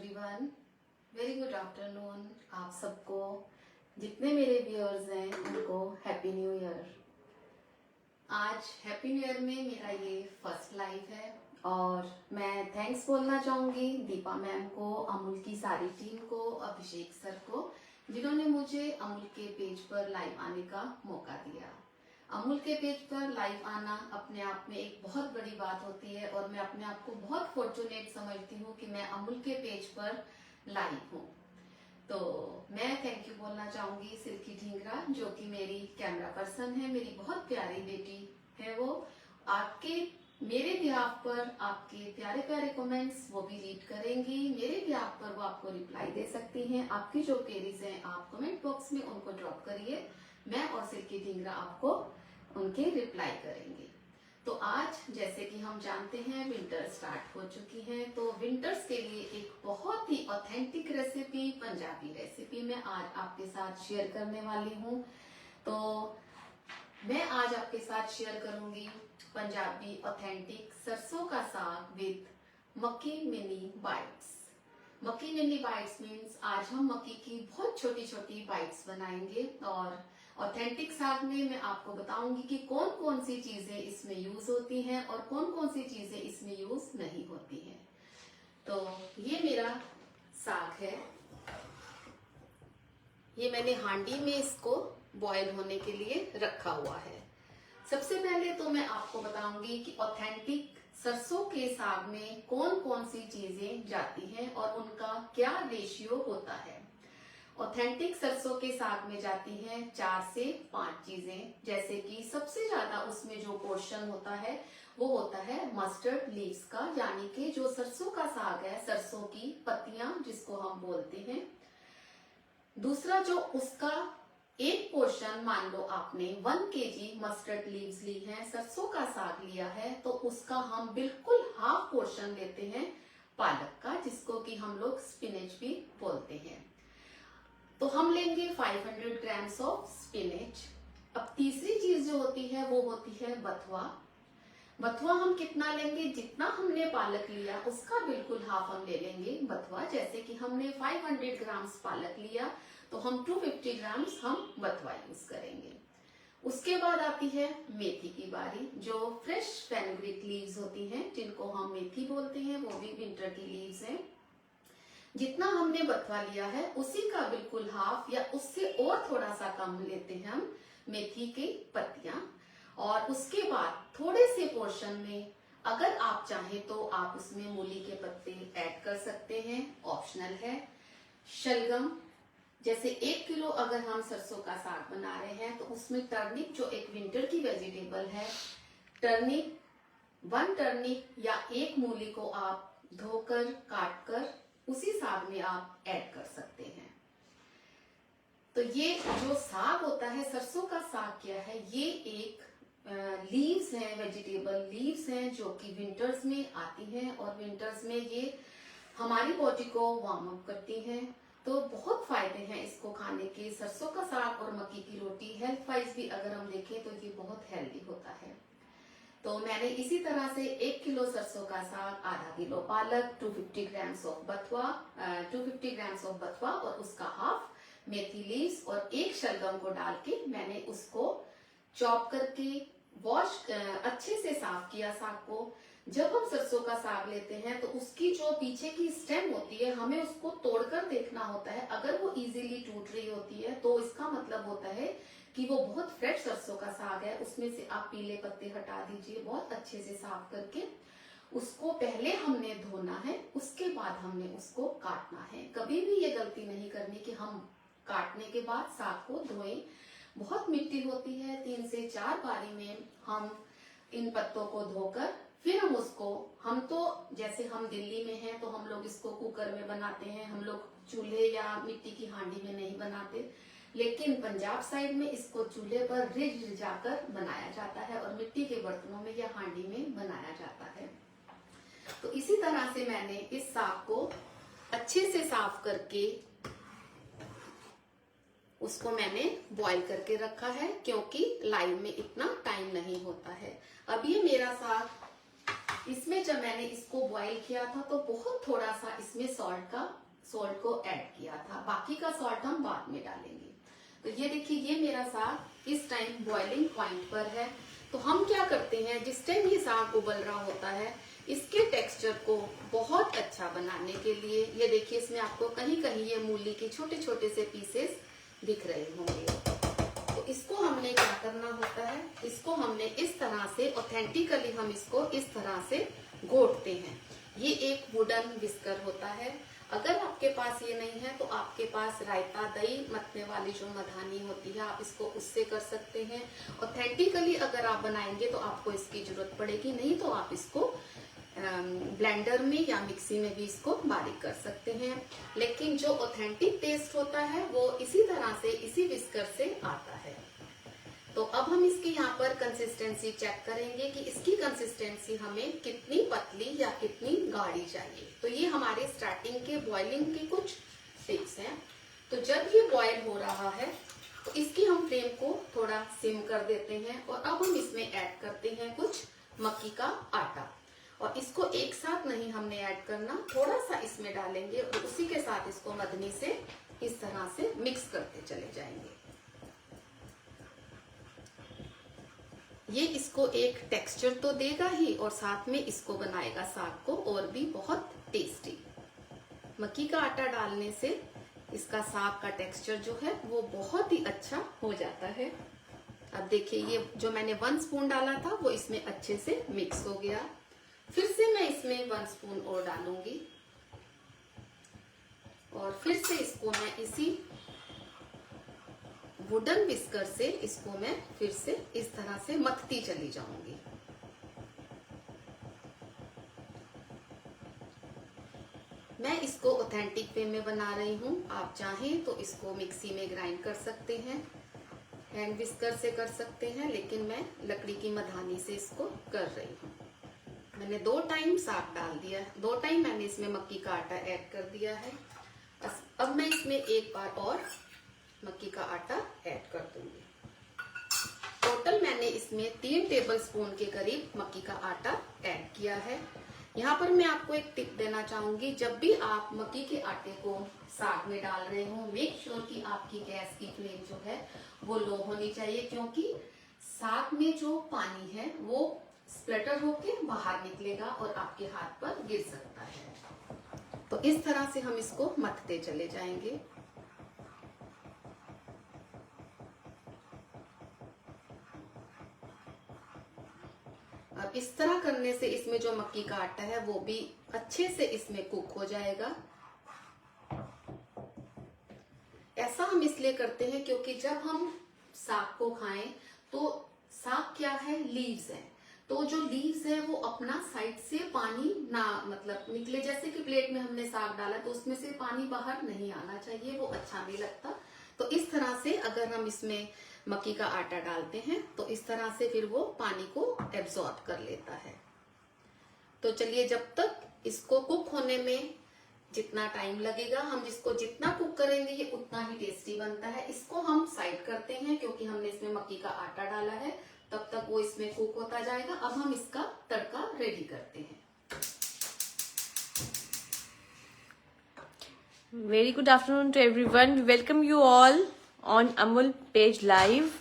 Everyone, very good afternoon. आप सबको, जितने मेरे व्यूअर्स हैं उनको हैप्पी न्यू ईयर। आज हैप्पी न्यू ईयर में मेरा ये फर्स्ट लाइव है और मैं थैंक्स बोलना चाहूँगी दीपा मैम को, अमूल की सारी टीम को, अभिषेक सर को, जिन्होंने मुझे अमूल के पेज पर लाइव आने का मौका दिया। अमूल के पेज पर लाइव आना अपने आप में एक बहुत बड़ी बात होती है और मैं अपने आप को बहुत फॉर्चुनेट समझती हूँ कि मैं अमूल के पेज पर लाइव हूँ। तो मैं थैंक यू बोलना चाहूंगी सिल्की ढींगरा, जो कि मेरी कैमरा पर्सन है, मेरी बहुत प्यारी बेटी है। वो आपके मेरे बिहाफ पर आपके प्यारे प्यारे कमेंट्स वो भी रीड करेंगी, मेरे बिहाफ पर वो आपको रिप्लाई दे सकती हैं। आपकी जो क्वेरीज हैं आप कमेंट बॉक्स में उनको ड्रॉप करिए, मैं और सिल्की ढींगरा आपको उनके रिप्लाई करेंगे। तो आज जैसे कि हम जानते हैं विंटर स्टार्ट हो चुकी है, तो विंटर्स के लिए एक बहुत ही ऑथेंटिक रेसिपी, पंजाबी रेसिपी मैं आज आपके साथ शेयर करने वाली हूँ। तो मैं आज आपके साथ शेयर करूंगी पंजाबी ऑथेंटिक सरसों का साग विद मक्की मिनी बाइट्स। मक्की मिनी बाइट्स मीन्स आज हम मक्की की बहुत छोटी छोटी बाइट्स बनाएंगे और ऑथेंटिक साग में मैं आपको बताऊंगी कि कौन कौन सी चीजें इसमें यूज होती हैं और कौन कौन सी चीजें इसमें यूज नहीं होती हैं। तो ये मेरा साग है, ये मैंने हांडी में इसको बॉयल होने के लिए रखा हुआ है। सबसे पहले तो मैं आपको बताऊंगी कि ऑथेंटिक सरसों के साग में कौन कौन सी चीजें जाती हैं और उनका क्या रेशियो होता है। ऑथेंटिक सरसों के साग में जाती हैं 4 से 5 चीजें, जैसे कि सबसे ज्यादा उसमें जो पोर्शन होता है वो होता है मस्टर्ड लीव्स का, यानी कि जो सरसों का साग है, सरसों की पत्तियां जिसको हम बोलते हैं। दूसरा जो उसका एक पोर्शन, मान लो आपने 1 kg मस्टर्ड लीव्स ली है, सरसों का साग लिया है, तो उसका हम बिल्कुल हाफ पोर्शन लेते हैं पालक का, जिसको कि हम लोग स्पिनच भी बोलते हैं। तो हम लेंगे 500 ग्राम्स ऑफ स्पिनच। अब तीसरी चीज जो होती है वो होती है बथुआ। बथुआ हम कितना लेंगे, जितना हमने पालक लिया उसका बिल्कुल हाफ हम ले लेंगे बथुआ। जैसे कि हमने 500 ग्राम्स पालक लिया तो हम 250 ग्राम्स हम बथुआ यूज करेंगे। उसके बाद आती है मेथी की बारी, जो फ्रेश फेनुग्रीक लीव्स होती हैं, जिनको हम मेथी बोलते हैं, वो भी विंटर की लीव्स हैं। जितना हमने बथुआ लिया है उसी का बिल्कुल हाफ या उससे और थोड़ा सा कम लेते हैं हम मेथी की पत्तियां। और उसके बाद थोड़े से पोर्शन में अगर आप चाहें तो आप उसमें मूली के पत्ते ऐड कर सकते हैं, ऑप्शनल है। शलगम, जैसे 1 किलो अगर हम सरसों का साग बना रहे हैं तो उसमें टर्निप, जो एक विंटर की वेजिटेबल है, टर्निप 1 टर्निप या 1 मूली को आप धोकर काट कर उसी साग में आप ऐड कर सकते हैं। तो ये जो साग होता है, सरसों का साग क्या है, ये एक लीव्स हैं, वेजिटेबल लीव्स हैं, जो कि विंटर्स में आती हैं और विंटर्स में ये हमारी बॉडी को वार्म अप करती हैं। तो बहुत फायदे हैं इसको खाने के। सरसों का साग और मक्की की रोटी हेल्थ वाइज भी अगर हम देखें तो ये बहुत हेल्दी होता है। तो मैंने इसी तरह से 1 किलो सरसों का साग, आधा किलो पालक, 250 ग्राम्स ऑफ बथुआ, 250 ग्राम्स ऑफ बथुआ और उसका हाफ मेथी लीव्स और 1 शलगम को डाल के मैंने उसको चॉप करके वॉश अच्छे से साफ किया साग को। जब हम सरसों का साग लेते हैं तो उसकी जो पीछे की स्टेम होती है हमें उसको तोड़कर देखना होता है। अगर वो इजीली टूट रही होती है तो इसका मतलब होता है कि वो बहुत फ्रेश सरसों का साग है। उसमें से आप पीले पत्ते हटा दीजिए, बहुत अच्छे से साफ करके उसको पहले हमने धोना है, उसके बाद हमने उसको काटना है। कभी भी ये गलती नहीं करनी कि हम काटने के बाद साग को धोएं। बहुत मिट्टी होती है, 3 से 4 बारी में हम इन पत्तों को धोकर फिर हम उसको, हम तो जैसे हम दिल्ली में हैं तो हम लोग इसको कुकर में बनाते हैं, हम लोग चूल्हे या मिट्टी की हांडी में नहीं बनाते, लेकिन पंजाब साइड में इसको चूल्हे पर रिज जाकर बनाया जाता है और मिट्टी के बर्तनों में या हांडी में बनाया जाता है। तो इसी तरह से मैंने इस साग को अच्छे से साफ करके उसको मैंने बॉईल करके रखा है, क्योंकि लाइव में इतना टाइम नहीं होता है। अब ये मेरा साग इसमें जब मैंने इसको बॉईल किया था तो बहुत थोड़ा सा इसमें सॉल्ट को ऐड किया था, बाकी का सॉल्ट हम बाद में डालेंगे। तो ये देखिए, ये मेरा साग इस टाइम बॉइलिंग पॉइंट पर है। तो हम क्या करते हैं, जिस टाइम ये साग उबल रहा होता है, इसके टेक्सचर को बहुत अच्छा बनाने के लिए, ये देखिए इसमें आपको कहीं कहीं ये मूली के छोटे छोटे से पीसेस दिख रहे होंगे। तो इसको हमने क्या करना होता है, इसको हमने इस तरह से ऑथेंटिकली हम इसको इस तरह से घोटते हैं। ये एक वुडन विस्कर होता है। अगर आपके पास ये नहीं है तो आपके पास रायता दही मतने वाली जो मधानी होती है, आप इसको उससे कर सकते हैं। ऑथेंटिकली अगर आप बनाएंगे तो आपको इसकी जरूरत पड़ेगी, नहीं तो आप इसको ब्लेंडर में या मिक्सी में भी इसको बारीक कर सकते हैं। लेकिन जो ऑथेंटिक टेस्ट होता है वो इसी तरह से, इसी विस्कर से आता है। तो अब हम इसकी यहाँ पर कंसिस्टेंसी चेक करेंगे कि इसकी कंसिस्टेंसी हमें कितनी पतली या कितनी गाढ़ी चाहिए। तो ये हमारे स्टार्टिंग के बॉइलिंग के कुछ टिप्स हैं। तो जब ये बॉयल हो रहा है तो इसकी हम फ्लेम को थोड़ा सिम कर देते हैं और अब हम इसमें ऐड करते हैं कुछ मक्की का आटा। और इसको एक साथ नहीं हमने ऐड करना, थोड़ा सा इसमें डालेंगे और उसी के साथ इसको मधनी से इस तरह से मिक्स करते चले जाएंगे। ये इसको एक टेक्सचर तो देगा ही और साथ में इसको बनाएगा साग को और भी बहुत टेस्टी। मक्की का आटा डालने से इसका साग का टेक्सचर जो है वो बहुत ही अच्छा हो जाता है। अब देखिए, ये जो मैंने 1 स्पून डाला था वो इसमें अच्छे से मिक्स हो गया। फिर से मैं इसमें 1 स्पून और डालूंगी और फिर से इसको मैं इसी वुडन विस्कर से इसको मैं फिर से इस तरह से मथती चली जाऊंगी। मैं इसको ऑथेंटिक वे में बना रही हूँ, आप चाहें तो इसको मिक्सी में ग्राइंड कर सकते हैं, हैंड विस्कर से कर सकते हैं, लेकिन मैं लकड़ी की मधानी से इसको कर रही हूँ। मैंने 2 टाइम साग डाल दिया, 2 टाइम मैंने इसमें मक्की का आटा ऐड कर दिया है। अब मैं इसमें एक बार और मक्की का आटा ऐड कर दूंगी। टोटल मैंने इसमें 3 टेबलस्पून के करीब मक्की का आटा ऐड किया है। यहाँ पर मैं आपको एक टिप देना चाहूंगी, जब भी आप मक्की के आटे को साग में डाल रहे हो, मेक श्योर कि आपकी गैस की फ्लेम जो है वो लो होनी चाहिए, क्योंकि साग में जो पानी है वो स्प्लटर होके बाहर निकलेगा और आपके हाथ पर गिर सकता है। तो इस तरह से हम इसको मथते चले जाएंगे। अब इस तरह करने से इसमें जो मक्की का आटा है वो भी अच्छे से इसमें कुक हो जाएगा। ऐसा हम इसलिए करते हैं क्योंकि जब हम साग को खाएं तो साग क्या है, लीव्स है, तो जो लीव्स है वो अपना साइड से पानी ना मतलब निकले, जैसे कि प्लेट में हमने साग डाला तो उसमें से पानी बाहर नहीं आना चाहिए, वो अच्छा नहीं लगता। तो इस तरह से अगर हम इसमें मक्की का आटा डालते हैं तो इस तरह से फिर वो पानी को एब्जॉर्ब कर लेता है। तो चलिए, जब तक इसको कुक होने में जितना टाइम लगेगा, हम इसको जितना कुक करेंगे ये उतना ही टेस्टी बनता है। इसको हम साइड करते हैं क्योंकि हमने इसमें मक्की का आटा डाला है, तब तक वो इसमें कुक होता जाएगा। अब हम इसका तड़का रेडी करते हैं। Very good afternoon to everyone. We welcome you all on Amul Page Live.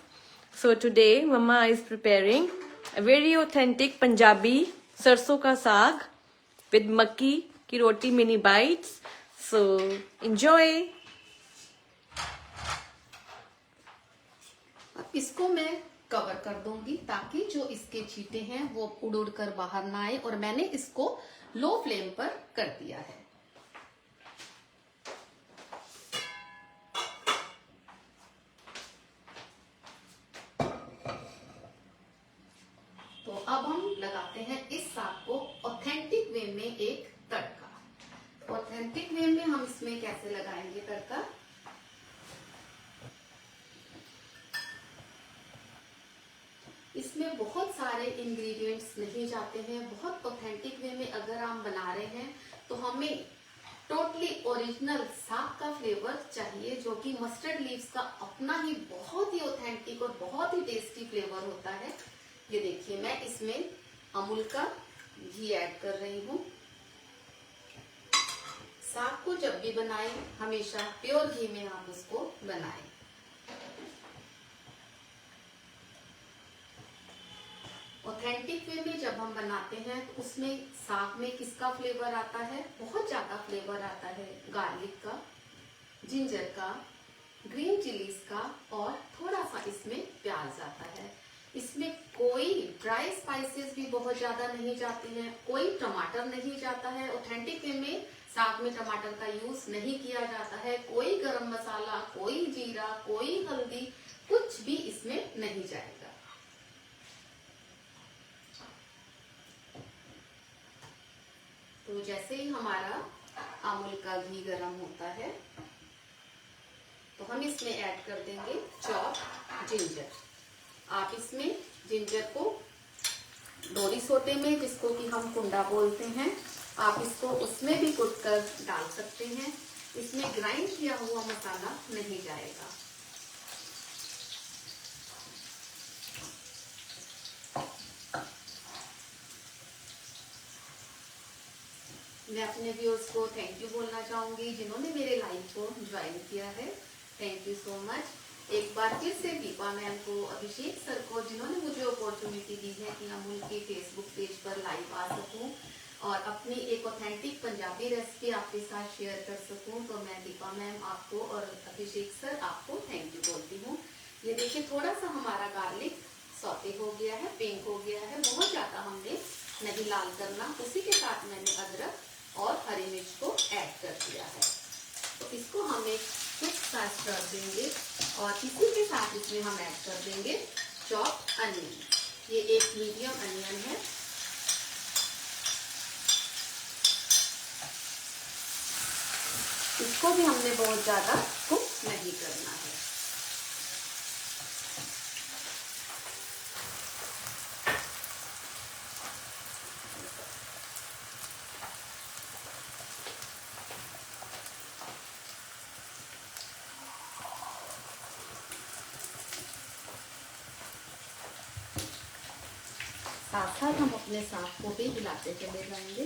So today Mama is preparing a very authentic Punjabi sarson ka saag with makki ki roti mini bites. So enjoy. अब इसको मैं cover कर दूंगी ताकि जो इसके छींटे हैं वो उड़ कर बाहर ना आए, और मैंने इसको लो फ्लेम पर कर दिया है। तो अब हम लगाते हैं इस साग को ऑथेंटिक वे में एक तड़का। ऑथेंटिक वे में हम इसमें कैसे लगाएंगे तड़का, इसमें बहुत सारे इंग्रेडिएंट्स नहीं जाते हैं। बहुत ऑथेंटिक वे में अगर हम बना रहे हैं तो हमें टोटली ओरिजिनल साग का फ्लेवर चाहिए, जो कि मस्टर्ड लीव्स का अपना ही बहुत ही ऑथेंटिक और बहुत ही टेस्टी फ्लेवर होता है। ये देखिए, मैं इसमें अमूल का घी ऐड कर रही हूँ। साग को जब भी बनाएं हमेशा प्योर घी में आप उसको बनाएं। ऑथेंटिक वे में जब हम बनाते हैं तो उसमें साग में किसका फ्लेवर आता है? बहुत ज्यादा फ्लेवर आता है गार्लिक का, जिंजर का, ग्रीन चिलीज का और थोड़ा सा इसमें प्याज आता है। इसमें कोई ड्राई स्पाइसेस भी बहुत ज्यादा नहीं जाते हैं, कोई टमाटर नहीं जाता है। ऑथेंटिक वे में साग में टमाटर का यूज नहीं किया जाता है। कोई गरम मसाला, कोई जीरा, कोई हल्दी, कुछ भी इसमें नहीं जाएगा। तो जैसे ही हमारा अमूल का घी गरम होता है तो हम इसमें ऐड कर देंगे चॉप जिंजर। आप इसमें जिंजर को डोरी सोटे में, जिसको कि हम कुंडा बोलते हैं, आप इसको उसमें भी कुट कर डाल सकते हैं। इसमें ग्राइंड किया हुआ मसाला नहीं जाएगा। मैं अपने व्यूअर्स को थैंक यू बोलना चाहूंगी जिन्होंने मेरे लाइव को ज्वाइन किया है। Thank you so much. एक बार फिर से दीपा मैम को, अभिषेक सर को, जिन्होंने मुझे अपॉर्चुनिटी दी है कि अमूल के फेसबुक पेज पर लाइव आ सकूं और अपनी एक ऑथेंटिक पंजाबी रेसिपी आपके साथ शेयर कर सकूं। तो मैं दीपा मैम आपको और अभिषेक सर आपको थैंक यू बोलती हूँ। ये देखिए थोड़ा सा हमारा गार्लिक सौते हो गया है, पिंक हो गया है, बहुत ज्यादा हमने नहीं लाल करना। उसी के साथ मैंने अदरक और हरी मिर्च को ऐड कर दिया है। तो इसको हम एक क्विक सा स्टर देंगे और इसी के साथ इसमें हम ऐड कर देंगे चॉप अनियन। ये एक मीडियम अनियन है। इसको भी हमने बहुत ज्यादा कुक नहीं करना है। साथ साथ हम अपने साग को भी हिलाते चले जाएंगे।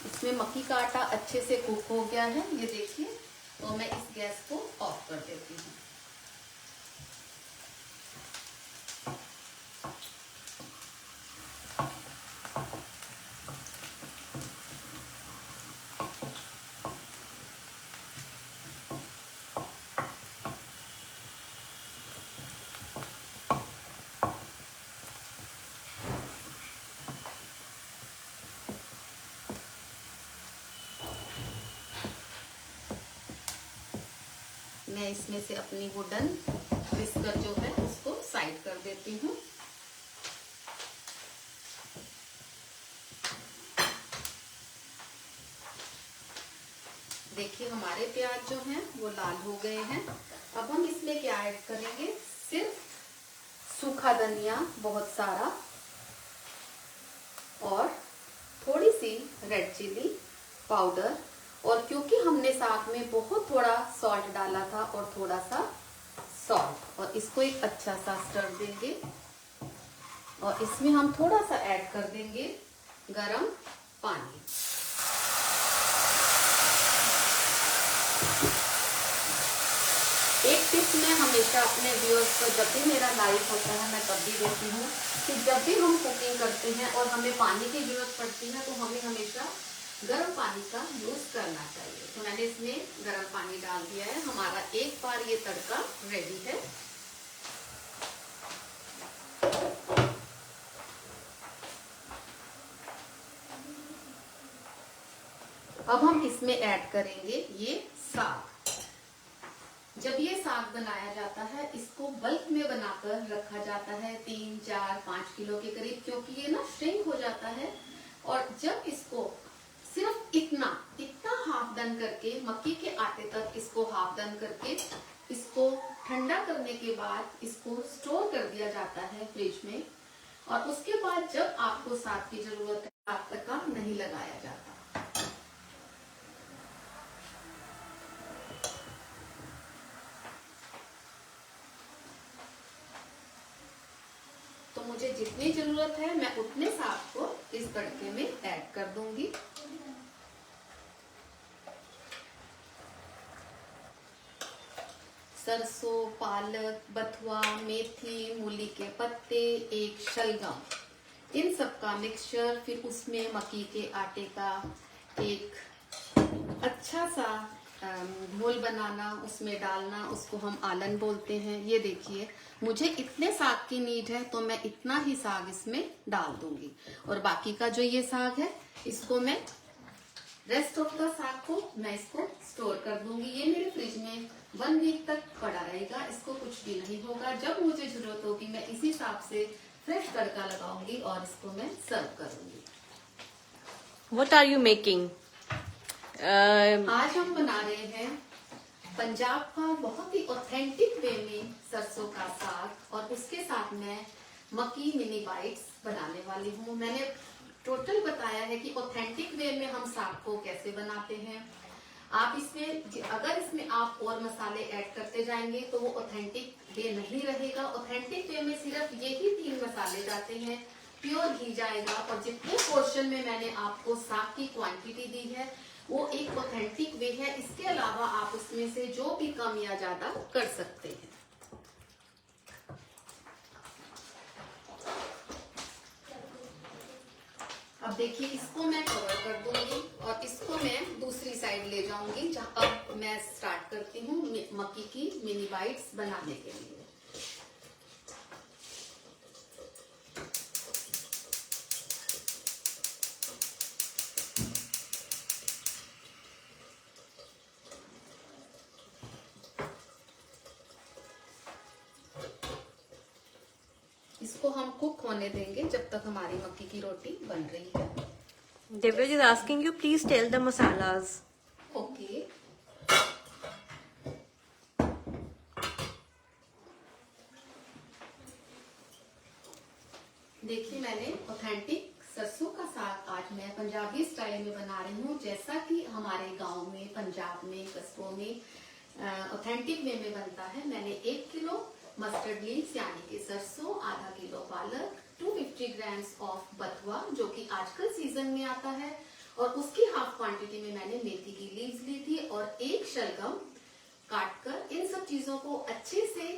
इसमें मक्की का आटा अच्छे से कुक हो गया है, ये देखिए। तो मैं इस गैस को ऑफ कर देती हूँ। मैं इसमें से अपनी वुडन विस्कर जो है उसको साइड कर देती हूँ। देखिए हमारे प्याज जो हैं वो लाल हो गए हैं। अब हम इसमें क्या ऐड करेंगे? सिर्फ सूखा धनिया बहुत सारा और थोड़ी सी रेड चिली पाउडर। और क्योंकि हमने साग में बहुत थोड़ा सॉल्ट डाला था और थोड़ा सा सॉल्ट, और इसको एक अच्छा सा स्टर देंगे। और इसमें हम थोड़ा सा ऐड कर देंगे गरम पानी। एक टिप मैं हमेशा अपने व्यूअर्स को जब भी मेरा लाइव होता है मैं तब भी देती हूँ कि जब भी हम कुकिंग करते हैं और हमें पानी की जरूरत पड़ती है तो हमें हमेशा गर्म पानी का यूज करना चाहिए। तो मैंने इसमें गर्म पानी डाल दिया है। हमारा एक बार ये तड़का रेडी है। अब हम इसमें ऐड करेंगे ये साग। जब ये साग बनाया जाता है इसको बल्क में बनाकर रखा जाता है 3, 4, 5 किलो के करीब, क्योंकि ये ना श्रिंक हो जाता है। और जब इसको सिर्फ इतना हाफ डन करके, मक्की के आटे तक इसको हाफ डन करके इसको ठंडा करने के बाद इसको स्टोर कर दिया जाता है फ्रिज में। और उसके बाद जब आपको साग की जरूरत है साग तक का नहीं लगाया जाता। मुझे जितनी जरूरत है मैं उतने साग को इस तड़के में ऐड कर दूंगी। सरसों, पालक, बथुआ, मेथी, मूली के पत्ते, एक शलगम, इन सब का मिक्सचर, फिर उसमें मक्की के आटे का एक अच्छा सा घोल बनाना, उसमें डालना, उसको हम आलन बोलते हैं। ये देखिए, मुझे इतने साग की नीड है तो मैं इतना ही साग इसमें डाल दूंगी, और बाकी का जो ये साग है इसको मैं रेस्ट ऑफ द साग को मैं इसको स्टोर कर दूंगी। ये मेरे फ्रिज में 1 वीक तक पड़ा रहेगा, इसको कुछ भी नहीं होगा। जब मुझे जरूरत होगी मैं इसी हिसाब से फ्रेश तड़का लगाऊंगी और इसको मैं सर्व करूंगी। What are you making? आज हम बना रहे हैं पंजाब का बहुत ही ऑथेंटिक वे में सरसों का साग, और उसके साथ मैं मक्की मिनी बाइट्स बनाने वाली हूँ। मैंने टोटल बताया है कि ऑथेंटिक वे में हम साग को कैसे बनाते हैं। आप इसमें अगर इसमें आप और मसाले ऐड करते जाएंगे तो वो ऑथेंटिक वे नहीं रहेगा। ऑथेंटिक वे में सिर्फ यही 3 मसाले जाते हैं, प्योर घी जाएगा, और जितने पोर्शन में मैंने आपको साग की क्वांटिटी दी है वो एक ऑथेंटिक वे है। इसके अलावा आप उसमें से जो भी कम या ज्यादा कर सकते हैं। अब देखिए, इसको मैं कवर कर दूंगी और इसको मैं दूसरी साइड ले जाऊंगी, जहां अब मैं स्टार्ट करती हूँ मक्की की मिनी बाइट्स बनाने के लिए। इसको हम कुक होने देंगे जब तक हमारी मक्की की रोटी बन रही है। Devraj is asking you, please tell the masalas. Okay, देखिए, मैंने ऑथेंटिक सरसों का साग आज मैं पंजाबी स्टाइल में बना रही हूँ, जैसा कि हमारे गांव में, पंजाब में, कस्बों में ऑथेंटिक वे में बनता है। मैंने 1 किलो मस्टर्ड लीव्स यानी कि सरसों, आधा किलो पालक, 250 ग्राम्स ऑफ बथुआ जो कि आजकल सीजन में आता है, और उसकी हाफ क्वांटिटी में मैंने मेथी की लीव्स ली थी, और एक शलगम काटकर, इन सब चीजों को अच्छे से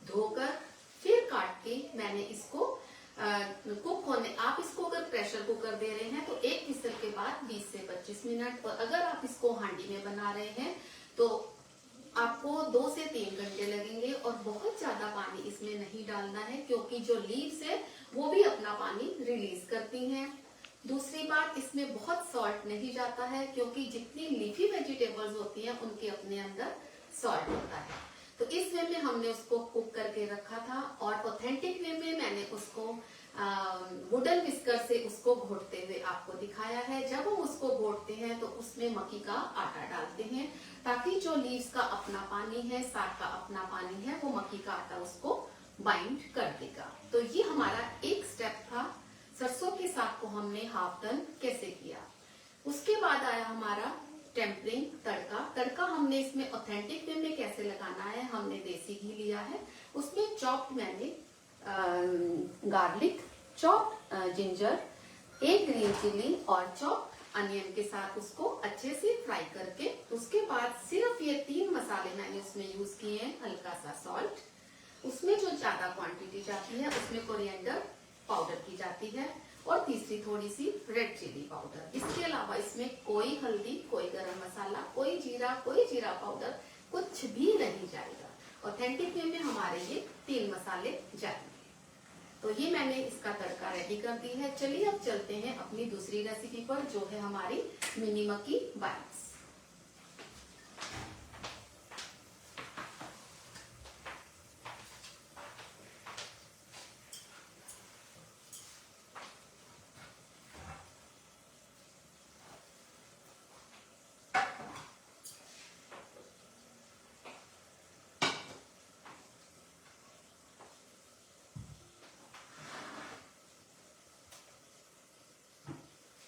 धोकर फिर काट के मैंने इसको कुक होने, आप इसको अगर प्रेशर कुकर दे रहे हैं तो एक विसल के बाद 20 से 25 मिनट, और अगर आप इसको हांडी में बना रहे हैं तो आपको 2 से 3 घंटे लगेंगे। और बहुत ज्यादा पानी इसमें नहीं डालना है, क्योंकि जो लीव्स है वो भी अपना पानी रिलीज करती हैं। दूसरी बात, इसमें बहुत सॉल्ट नहीं जाता है, क्योंकि जितनी लीफी वेजिटेबल्स होती हैं उनके अपने अंदर सॉल्ट होता है। तो इस वे में हमने उसको कुक करके रखा था, और ऑथेंटिक वे में मैंने उसको वुडन विस्कर से उसको घोटते हुए आपको दिखाया है। जब हम उसको घोटते हैं तो उसमें मक्की का आटा डालते हैं, ताकि जो लीव्स का अपना पानी है, साग का अपना पानी है, वो मक्की का आटा उसको बाइंड कर देगा। तो ये हमारा एक स्टेप था। सरसों के साग को हमने हाफ डन कैसे किया। उसके बाद आया हमारा टेम्परिंग तड़का। तड़का हमने इसमें ऑथेंटिक वे में कैसे लगाना है, हमने देसी घी लिया है, उसमें चॉप्ड मैंने garlic, chopped ginger, 1 green chilli और चॉप्ड अनियन के साथ उसको अच्छे से फ्राई करके, उसके बाद सिर्फ ये 3 मसाले मैंने उसमें यूज किए हैं। हल्का सा सॉल्ट, उसमें जो ज्यादा क्वांटिटी जाती है उसमें कोरिएंडर पाउडर की जाती है, और तीसरी थोड़ी सी रेड चिली पाउडर। इसके अलावा इसमें कोई हल्दी, कोई गरम मसाला, कोई जीरा पाउडर, कुछ भी नहीं जाएगा। ऑथेंटिक वे में हमारे ये 3 मसाले जाएंगे। तो ये मैंने इसका तड़का रेडी कर दी है। चलिए अब चलते हैं अपनी दूसरी रेसिपी पर, जो है हमारी मिनी मक्की बाइट्स।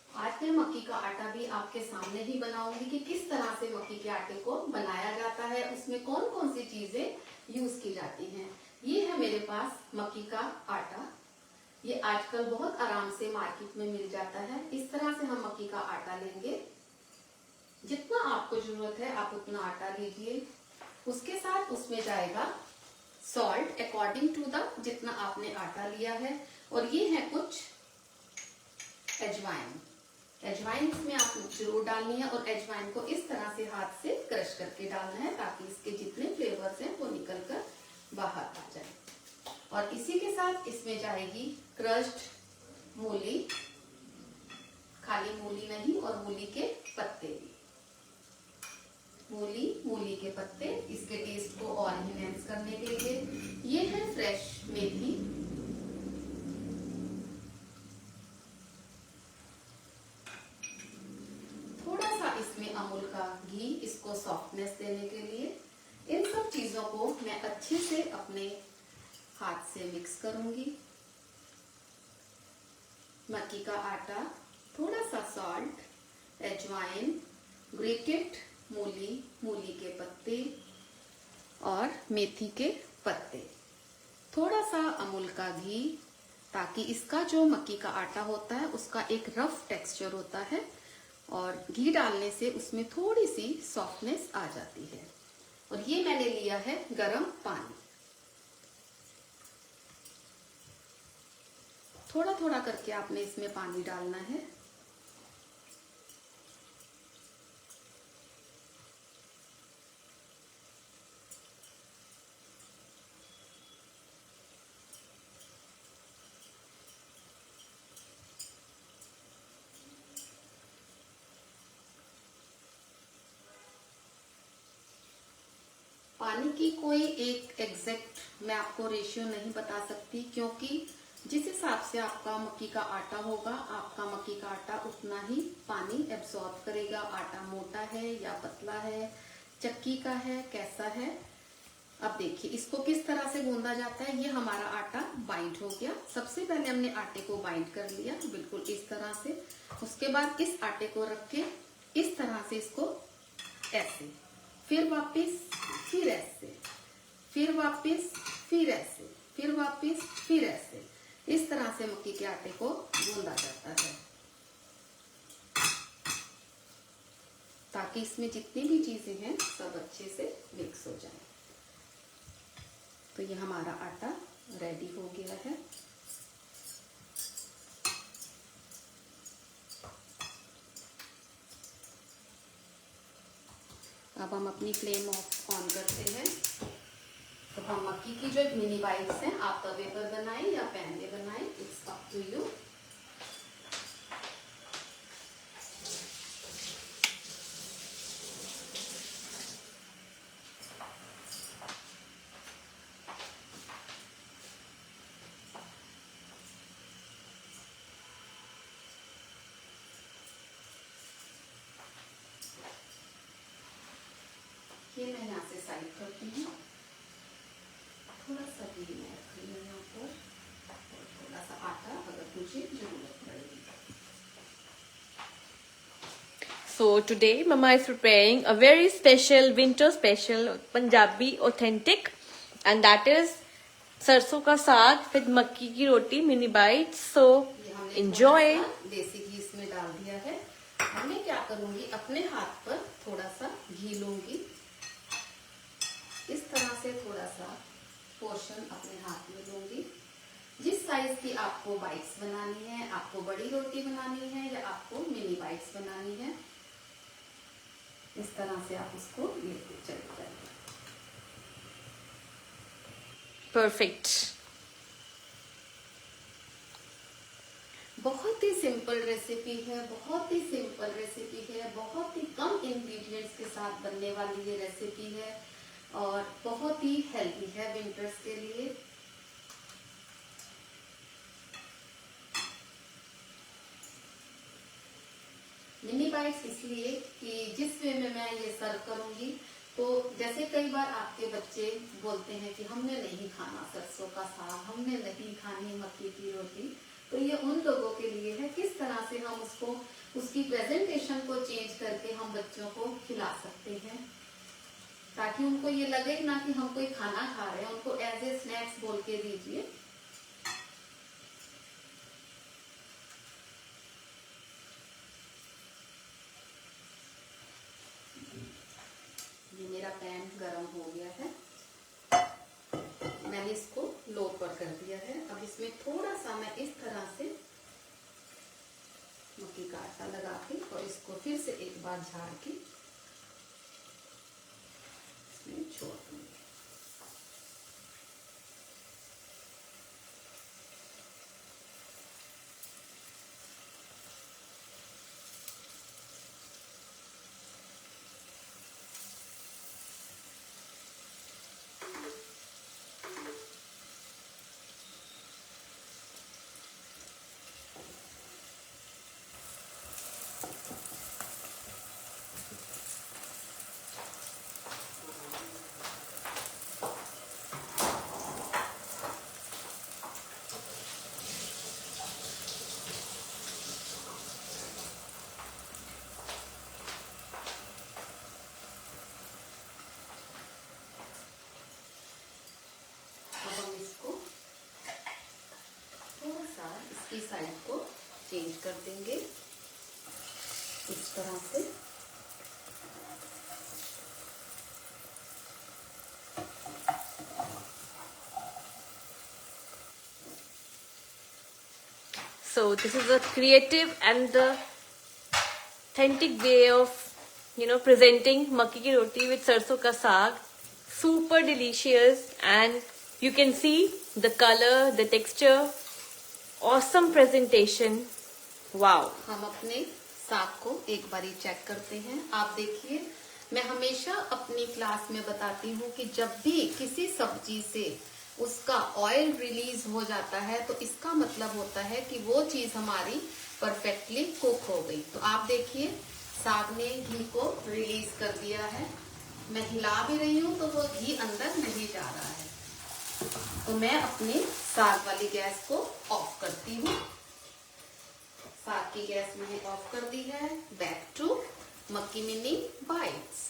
आज मैं मक्की का आटा भी आपके सामने ही बनाऊंगी कि किस तरह से मक्की के आटे को बनाया जाता है, उसमें कौन कौन सी चीजें यूज की जाती हैं। ये है मेरे पास मक्की का आटा। ये आजकल बहुत आराम से मार्केट में मिल जाता है। इस तरह से हम मक्की का आटा लेंगे। जितना आपको जरूरत है आप उतना आटा लीजिए। उसके साथ उसमें जाएगा सॉल्ट अकॉर्डिंग टू द जितना आपने आटा लिया है। और ये है कुछ अजवाइन। अजवाइन इसमें आप जरूर डालनी है और अजवाइन को इस तरह से हाथ से क्रश करके डालना है ताकि इसके जितने फ्लेवर्स हैं वो निकल कर बाहर आ जाए। और इसी के साथ इसमें जाएगी क्रश्ड मूली, खाली मूली नहीं, और मूली के पत्ते भी। मूली के पत्ते इसके टेस्ट को और इनहेंस करने के लिए। ये है फ्रेश मेथी। थोड़ा सा इसमें अमूल का घी, इसको सॉफ्टनेस देने के लिए। इन सब चीजों को मैं अच्छे से अपने हाथ से मिक्स करूंगी। मक्की का आटा, थोड़ा सा सॉल्ट, अजवाइन, ग्रेटेड मूली के पत्ते और मेथी के पत्ते, थोड़ा सा अमूल का घी, ताकि इसका जो मक्की का आटा होता है उसका एक रफ टेक्सचर होता है और घी डालने से उसमें थोड़ी सी सॉफ्टनेस आ जाती है। और ये मैंने लिया है गरम पानी। थोड़ा थोड़ा करके आपने इसमें पानी डालना है। पानी की कोई एक एग्जैक्ट मैं आपको रेशियो नहीं बता सकती, क्योंकि जिस हिसाब से आपका मक्की का आटा होगा, आपका मक्की का आटा उतना ही पानी एब्सॉर्ब करेगा। आटा मोटा है या पतला है, चक्की का है, कैसा है। अब देखिए इसको किस तरह से गूंदा जाता है। ये हमारा आटा बाइंड हो गया। सबसे पहले हमने आटे को बाइंड कर लिया बिल्कुल इस तरह से। उसके बाद इस आटे को रख के इस तरह से इसको ऐसे, फिर वापस, फिर ऐसे, फिर वापस, फिर ऐसे, फिर वापस, फिर ऐसे, इस तरह से मक्की के आटे को गूंदा जाता है ताकि इसमें जितनी भी चीजें हैं सब अच्छे से मिक्स हो जाए। तो ये हमारा आटा रेडी हो गया है। अब हम अपनी फ्लेम ऑन करते हैं। तो हम मक्की की जो मिनी बाइट्स हैं, आप तवे पर बनाएं या पैन में बनाएं, इट्स अप टू यू। ये मैं यहाँ से साइड करती हूँ। थोड़ा सा घी मैं रख रही हूँ यहाँ पर और थोड़ा सा आटा अगर मुझे जरूरत पड़ेगी। So today Mama is preparing a very special winter special Punjabi authentic, and that is सरसों का साग with मक्की की रोटी mini bites. So enjoy. देसी घी इसमें डाल दिया है। अब मैं क्या करूँगी, अपने हाथ पर थोड़ा सा घी लूंगी। इस तरह से थोड़ा सा पोर्शन अपने हाथ में लूंगी। जिस साइज की आपको बाइट्स बनानी है, आपको बड़ी रोटी बनानी है या आपको मिनी बाइट्स बनानी है, इस तरह से आप उसको लेते चले जाइए। Perfect. बहुत ही सिंपल रेसिपी है, बहुत ही सिंपल रेसिपी है, बहुत ही कम इंग्रेडिएंट्स के साथ बनने वाली ये रेसिपी है और बहुत ही हेल्दी है विंटर्स के लिए। मिनी बाइट्स इसलिए कि जिस वे में मैं ये सर्व करूंगी, तो जैसे कई बार आपके बच्चे बोलते हैं कि हमने नहीं खाना सरसों का साग, हमने नहीं खानी मक्की की रोटी, तो ये उन लोगों के लिए है किस तरह से हम उसको, उसकी प्रेजेंटेशन को चेंज करके हम बच्चों को खिला सकते हैं, ताकि उनको ये लगे ना कि हम कोई खाना खा रहे हैं। उनको एज ए स्नैक्स बोल के दीजिए। लो पर कर दिया है। अब इसमें थोड़ा सा मैं इस तरह से मक्की का आटा लगा के और इसको फिर से एक बार झाड़ के इसमें छोड़ दूंगी। इसकी साइड को चेंज कर देंगे इस तरह से। So this is a creative and the authentic way of presenting मक्की की रोटी with सरसों का साग. Super delicious and you can see the color, the texture. Awesome presentation. Wow. हम अपने साग को एक बारी चेक करते हैं। आप देखिए, मैं हमेशा अपनी क्लास में बताती हूँ कि जब भी किसी सब्जी से उसका ऑयल रिलीज हो जाता है तो इसका मतलब होता है कि वो चीज हमारी परफेक्टली कुक हो गई। तो आप देखिए, साग ने घी को रिलीज कर दिया है। मैं हिला भी रही हूँ तो वो घी अंदर नहीं जा रहा है। तो मैं अपने साग वाली गैस को ऑफ करती हूँ। साग की गैस मैंने ऑफ कर दी है। बैक टू मक्की मिनी बाइट्स।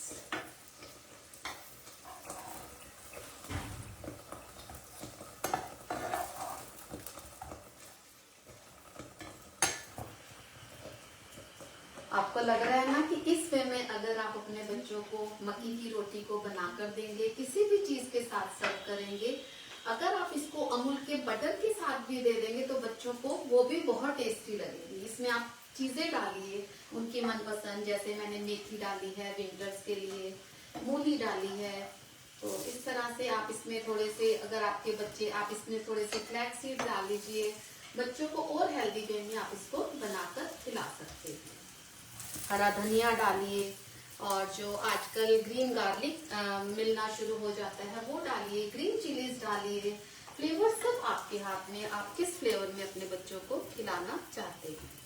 आपको लग रहा है ना कि इस वे में अगर आप अपने बच्चों को मक्की की रोटी को बनाकर देंगे, किसी भी चीज के साथ सर्व करेंगे, अगर आप इसको अमूल के बटर के साथ भी दे देंगे तो बच्चों को वो भी बहुत टेस्टी लगेगी। इसमें आप चीजें डालिए उनकी मनपसंद, जैसे मैंने मेथी डाली है विंटर्स के लिए, मूली डाली है। तो इस तरह से आप इसमें थोड़े से, अगर आपके बच्चे, आप इसमें थोड़े से फ्लैक्स सीड डाल लीजिए। बच्चों को और हेल्दी वे में आप इसको बनाकर खिला सकते हैं। हरा धनिया डालिए और जो आजकल ग्रीन गार्लिक मिलना शुरू हो जाता है वो डालिए, ग्रीन चिलीज डालिए। फ्लेवर सब आपके हाथ में, आप किस फ्लेवर में अपने बच्चों को खिलाना चाहते हैं।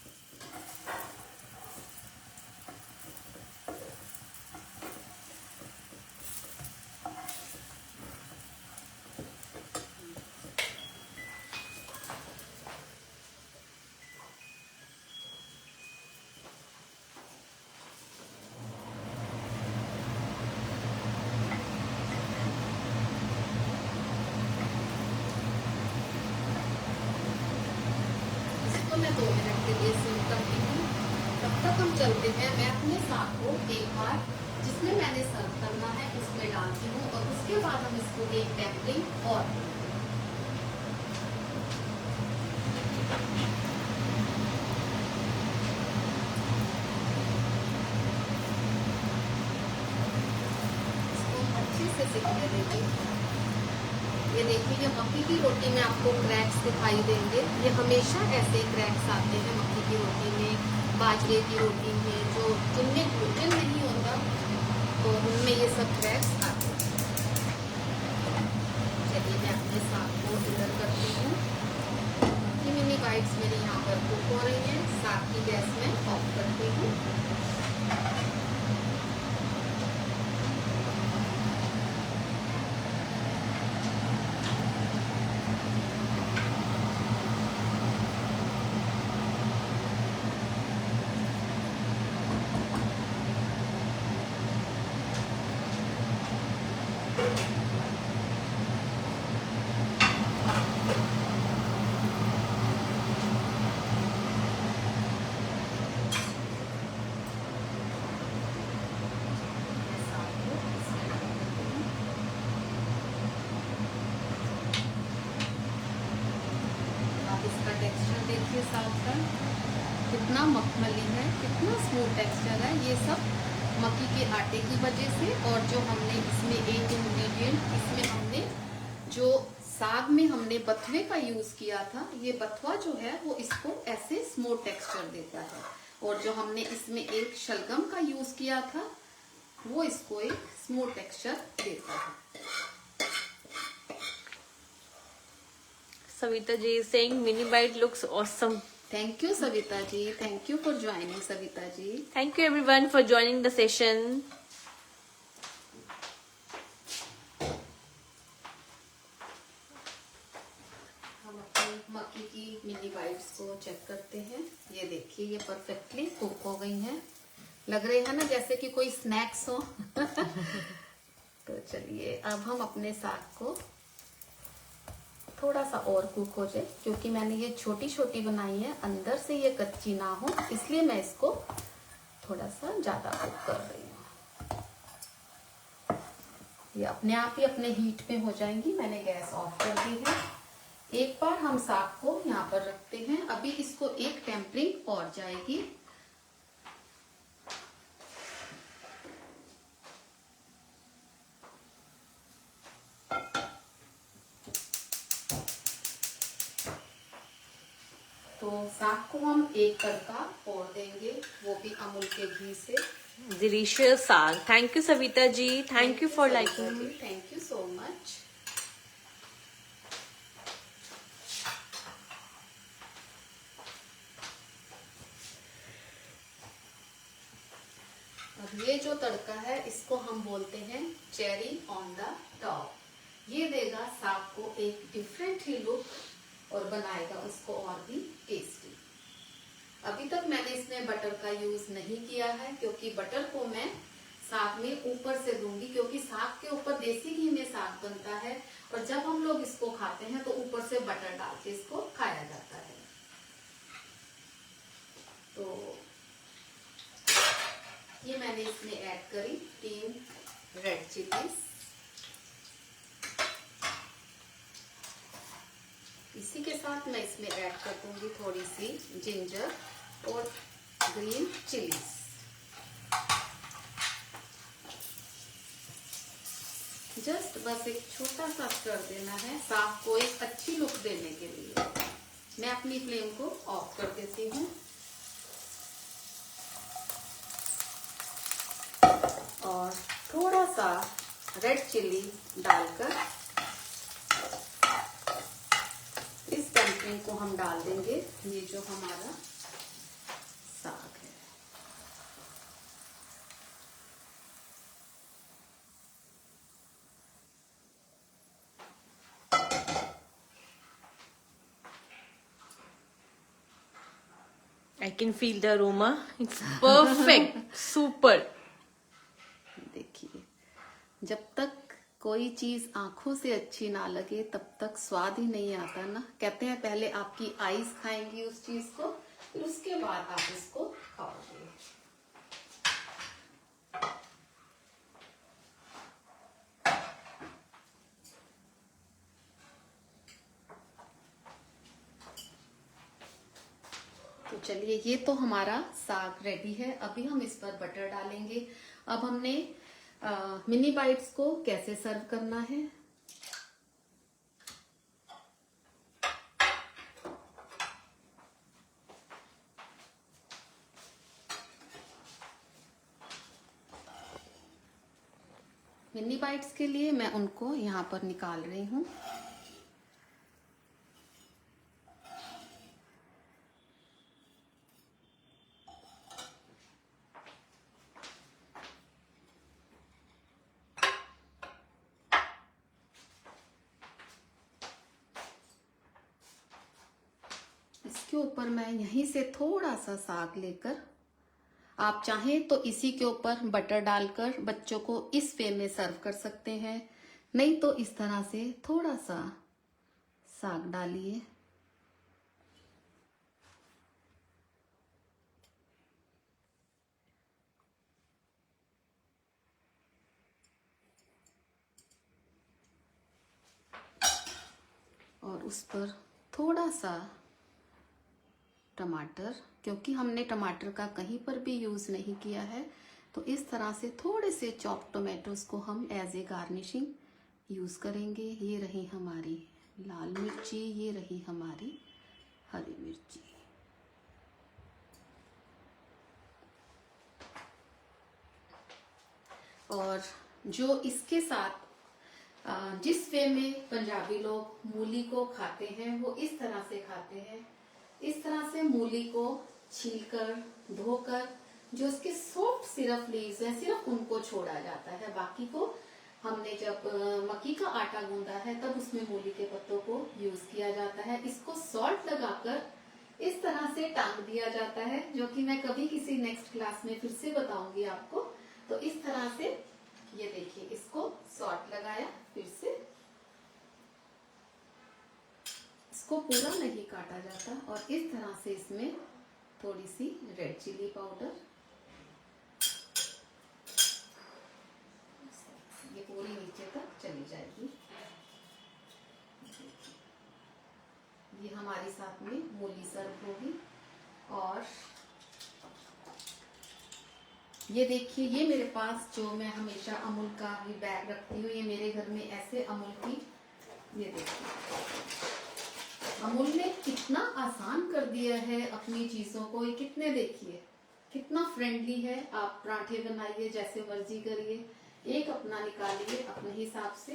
तो मैं 2 मिनट के लिए सिम करती हूँ। तब तक हम चलते हैं, मैं अपने साग को एक बार जिसमें मैंने सर्व करना है उसमें डालती हूँ और उसके बाद हम इसको एक टेम्परिंग और इसको अच्छे से सिकने देंगे। ये देखिए, ये मक्की की रोटी में आपको क्रैक्स दिखाई देंगे। ये हमेशा ऐसे क्रैक्स आते हैं मक्की की रोटी में, बाजरे की रोटी में, जिनमें ग्लूटेन नहीं होता तो उनमें ये सब क्रैक्स आते हैं। चलिए, मैं अपने साग को इधर करती हूँ। मक्की मिनी बाइट्स मेरी यहाँ पर कुक हो रही हैं। साग की गैस में ऑफ करती हूँ। इसका टेक्सचर देखिए साग का कितना मखमली है, कितना स्मूथ टेक्सचर है। ये सब मक्की के आटे की वजह से, और जो हमने इसमें एक इंग्रेडिएंट इसमें हमने जो साग में हमने बथुए का यूज किया था, ये बथुआ जो है वो इसको ऐसे स्मूथ टेक्सचर देता है। और जो हमने इसमें एक शलगम का यूज किया था वो इसको एक स्मूथ टेक्सचर देता है। Savita ji is saying mini bite looks awesome. Thank you Savita ji, thank you for joining Savita ji. Thank you everyone for joining the session. हम अपनी मक्की की मिनी बाइट्स को चेक करते हैं। ये देखिए ये परफेक्टली कुक हो गई हैं, लग रहे हैं ना जैसे कि कोई स्नैक्स हो। तो चलिए अब हम अपने साग को थोड़ा सा और कुक हो जाए, क्योंकि मैंने ये छोटी छोटी बनाई है, अंदर से ये कच्ची ना हो, इसलिए मैं इसको थोड़ा सा ज्यादा कुक कर रही हूँ। ये अपने आप ही अपने हीट पे हो जाएंगी। मैंने गैस ऑफ कर दी है। एक बार हम साग को यहाँ पर रखते हैं, अभी इसको एक टेम्परिंग और जाएगी। तो साग को हम एक तड़का और देंगे, वो भी अमूल के घी से। Delicious saag. Thank you Savita ji. Thank you for liking. Thank you so much. अब ये जो तड़का है इसको हम बोलते हैं चेरी ऑन द टॉप। ये देगा साग को एक डिफरेंट ही लुक और बनाएगा उसको और भी टेस्टी। अभी तक मैंने इसमें बटर का यूज नहीं किया है, क्योंकि बटर को मैं साग में ऊपर से दूंगी, क्योंकि साग के ऊपर देसी घी में साग बनता है और जब हम लोग इसको खाते हैं तो ऊपर से बटर डाल के इसको खाया जाता है। तो ये मैंने इसमें ऐड करी 3 रेड चिलीज। इसी के साथ मैं इसमें ऐड कर दूंगी थोड़ी सी जिंजर और ग्रीन चिलीज। जस्ट बस एक छोटा सा कर देना है साग को एक अच्छी लुक देने के लिए। मैं अपनी फ्लेम को ऑफ कर देती हूँ और थोड़ा सा रेड चिली डालकर इस टेम्परिंग को हम डाल देंगे। ये जो हमारा साग है, I can feel the aroma. It's perfect. Super. देखिए जब तक कोई चीज आंखों से अच्छी ना लगे तब तक स्वाद ही नहीं आता ना। कहते हैं पहले आपकी आईज खाएंगी उस चीज को, फिर उसके बाद आप इसको खाओगे। तो चलिए ये तो हमारा साग रेडी है। अभी हम इस पर बटर डालेंगे। अब हमने मिनी बाइट्स को कैसे सर्व करना है। मिनी बाइट्स के लिए मैं उनको यहाँ पर निकाल रही हूँ। इसके ऊपर मैं यहीं से थोड़ा सा साग लेकर, आप चाहें तो इसी के ऊपर बटर डालकर बच्चों को इस वे में सर्व कर सकते हैं, नहीं तो इस तरह से थोड़ा सा साग डालिए। और उस पर थोड़ा सा टमाटर, क्योंकि हमने टमाटर का कहीं पर भी यूज़ नहीं किया है, तो इस तरह से थोड़े से चॉप टोमेटोज को हम एज ए गार्निशिंग यूज़ करेंगे। ये रही हमारी लाल मिर्ची, ये रही हमारी हरी मिर्ची। और जो इसके साथ जिस वे में पंजाबी लोग मूली को खाते हैं वो इस तरह से खाते हैं। इस तरह से मूली को छीलकर धोकर जो इसके सॉफ्ट सिर्फ लीव्स हैं सिर्फ उनको छोड़ा जाता है, बाकी को हमने जब मक्की का आटा गूंदा है तब उसमें मूली के पत्तों को यूज किया जाता है। इसको सॉल्ट लगाकर इस तरह से टांग दिया जाता है, जो कि मैं कभी किसी नेक्स्ट क्लास में फिर से बताऊंगी आपको। तो इस तरह से ये देखिए, इसको सॉल्ट लगाया, फिर से इसको पूरा नहीं काटा जाता, और इस तरह से इसमें थोड़ी सी रेड चिली पाउडर, ये पूरी नीचे तक चली जाएगी। ये हमारे साथ में मूली सर्व होगी। और ये देखिए, ये मेरे पास जो मैं हमेशा अमूल का भी बैग रखती हूँ, ये मेरे घर में ऐसे अमूल की, ये देखिए अमूल ने कितना आसान कर दिया है अपनी चीजों को। ये कितने, देखिए कितना फ्रेंडली है। आप पराठे बनाइए, जैसे मर्जी करिए, एक अपना निकालिए, अपने हिसाब से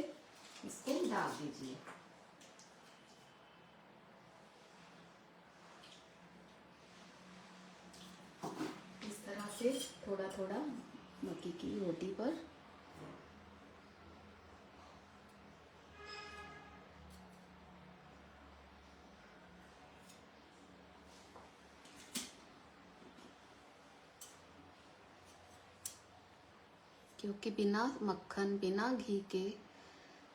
इसको डाल दीजिए। इस तरह से थोड़ा थोड़ा मक्की की रोटी पर क्योंकि बिना मक्खन बिना घी के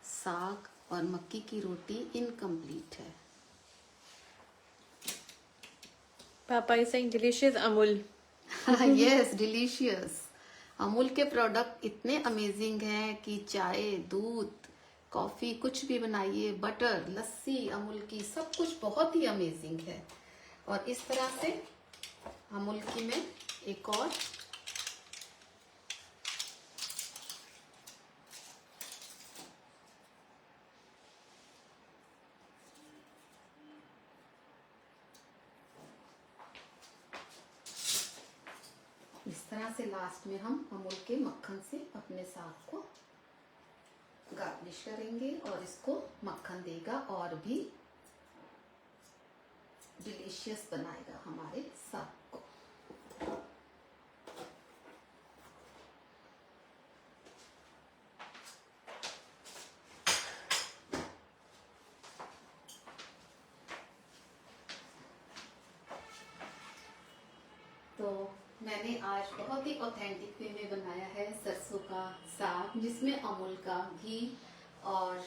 साग और मक्की की रोटी इनकम्प्लीट है। Papa is saying delicious Amul. Yes, delicious. Amul के प्रोडक्ट इतने अमेजिंग हैं कि चाय, दूध, कॉफी कुछ भी बनाइए, बटर, लस्सी अमूल की, सब कुछ बहुत ही अमेजिंग है। और इस तरह से अमूल की मैं एक और इस तरह से लास्ट में हम अमूल के मक्खन से अपने साग को गार्निश करेंगे, और इसको मक्खन देगा और भी डिलीशियस बनाएगा हमारे साग को। तो मैंने आज बहुत ही ऑथेंटिक वे में बनाया है सरसों का साग, जिसमें अमूल का घी और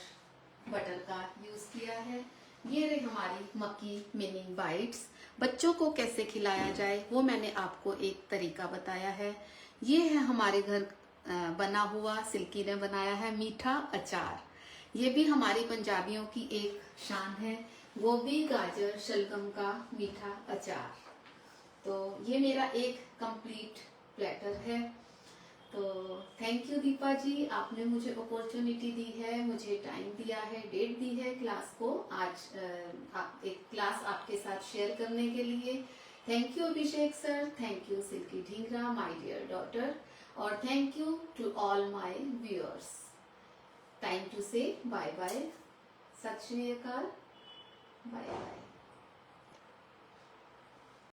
बटर का यूज किया है। ये रही हमारी मक्की मिनी बाइट्स। बच्चों को कैसे खिलाया जाए वो मैंने आपको एक तरीका बताया है। ये है हमारे घर बना हुआ, सिल्की ने बनाया है मीठा अचार। ये भी हमारी पंजाबियों की एक शान है, गोभी गाजर शलगम का मीठा अचार। तो ये मेरा एक कंप्लीट प्लेटर है। तो थैंक यू दीपा जी, आपने मुझे अपॉर्चुनिटी दी है, मुझे टाइम दिया है, डेट दी है क्लास को आज एक क्लास आपके साथ शेयर करने के लिए। Thank you Abhishek sir, thank you Silky Dhingra my dear daughter, और thank you to all my viewers. Time to say bye bye, Sat Sri अकाल, बाय बाय।